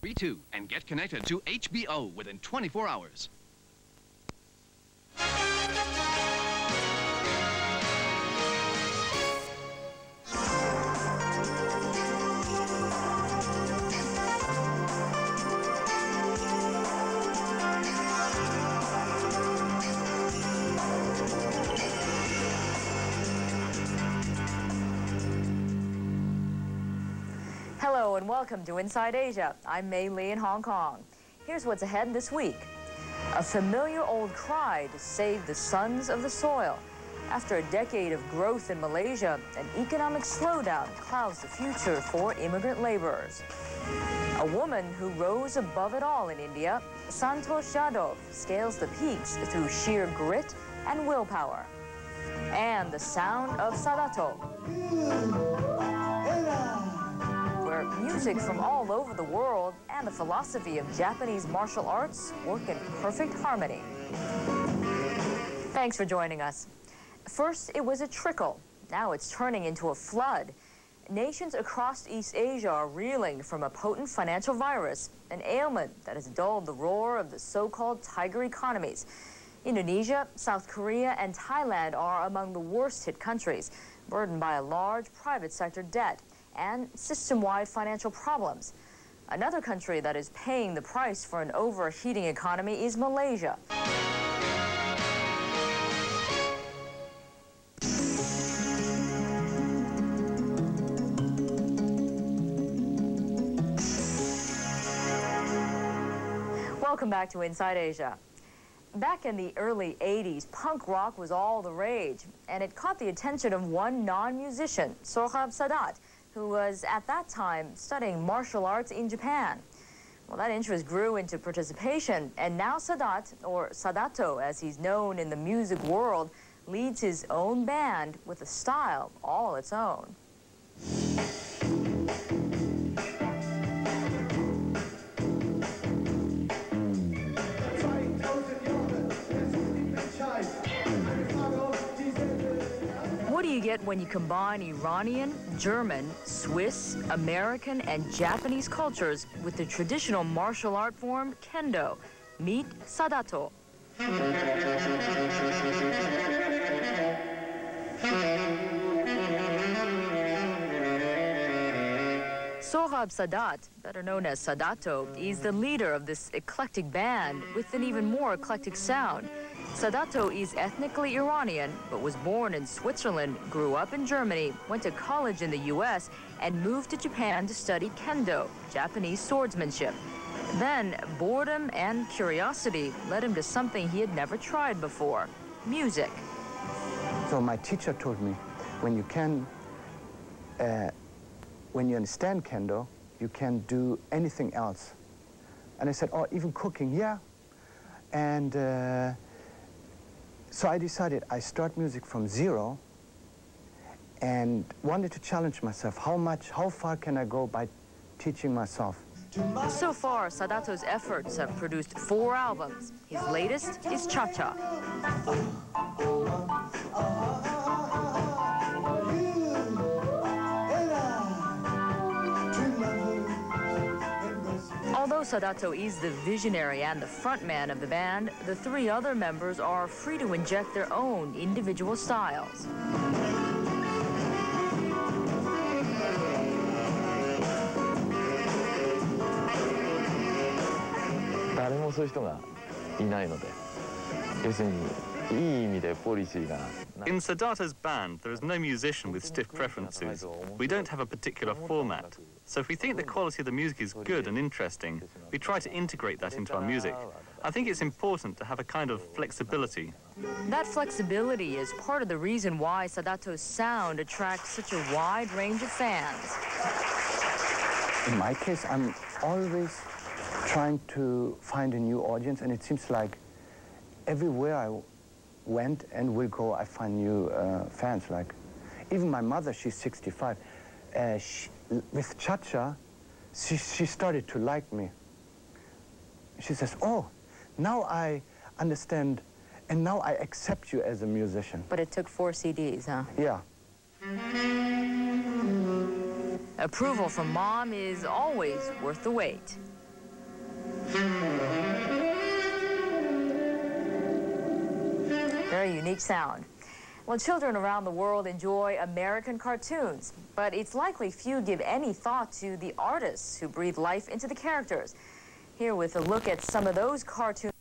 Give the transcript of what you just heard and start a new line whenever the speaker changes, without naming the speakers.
32 and get connected to HBO within 24 hours.
Hello and welcome to Inside Asia. I'm Mei Li in Hong Kong. Here's what's ahead this week. A familiar old cry to save the sons of the soil. After a decade of growth in Malaysia, an economic slowdown clouds the future for immigrant laborers. A woman who rose above it all in India, Santosh Yadav, scales the peaks through sheer grit and willpower. And the sound of Sadato, where music from all over the world and the philosophy of Japanese martial arts work in perfect harmony. Thanks for joining us. First, it was a trickle. Now it's turning into a flood. Nations across East Asia are reeling from a potent financial virus, an ailment that has dulled the roar of the so-called tiger economies. Indonesia, South Korea, and Thailand are among the worst-hit countries, burdened by a large private sector debt and system-wide financial problems. Another country that is paying the price for an overheating economy is Malaysia. Welcome back to Inside Asia. Back in the early 80s, punk rock was all the rage, and it caught the attention of one non-musician, Sohab Sadat, who was at that time studying martial arts in Japan. Well, that interest grew into participation, and now Sadat, or Sadato as he's known in the music world, leads his own band with a style all its own. What do you get when you combine Iranian, German, Swiss, American, and Japanese cultures with the traditional martial art form kendo? Meet Sadato. Sohab Sadat, better known as Sadato, is the leader of this eclectic band with an even more eclectic sound. Sadato is ethnically Iranian, but was born in Switzerland, grew up in Germany, went to college in the U.S., and moved to Japan to study kendo, Japanese swordsmanship. Then, boredom and curiosity led him to something he had never tried before, music.
So my teacher told me, when you understand kendo, you can do anything else. And I said, oh, even cooking, yeah. And so I decided I start music from zero and wanted to challenge myself. How far can I go by teaching myself?
So far, Sadato's efforts have produced 4 albums. His latest is Cha-Cha. Although Sadato is the visionary and the frontman of the band, the 3 other members are free to inject their own individual styles.
In Sadato's band, there is no musician with stiff preferences. We don't have a particular format. So if we think the quality of the music is good and interesting, we try to integrate that into our music. I think it's important to have a kind of flexibility.
That flexibility is part of the reason why Sadato's sound attracts such a wide range of fans.
In my case, I'm always trying to find a new audience, and it seems like everywhere I went and will go, I find new fans. Like, even my mother, she's 65. With Cha-Cha, she started to like me. She says, oh, now I understand, and now I accept you as a musician.
But it took 4 CDs, huh?
Yeah.
Approval from Mom is always worth the wait. Very unique sound. Well, children around the world enjoy American cartoons, but it's likely few give any thought to the artists who breathe life into the characters. Here with a look at some of those cartoons.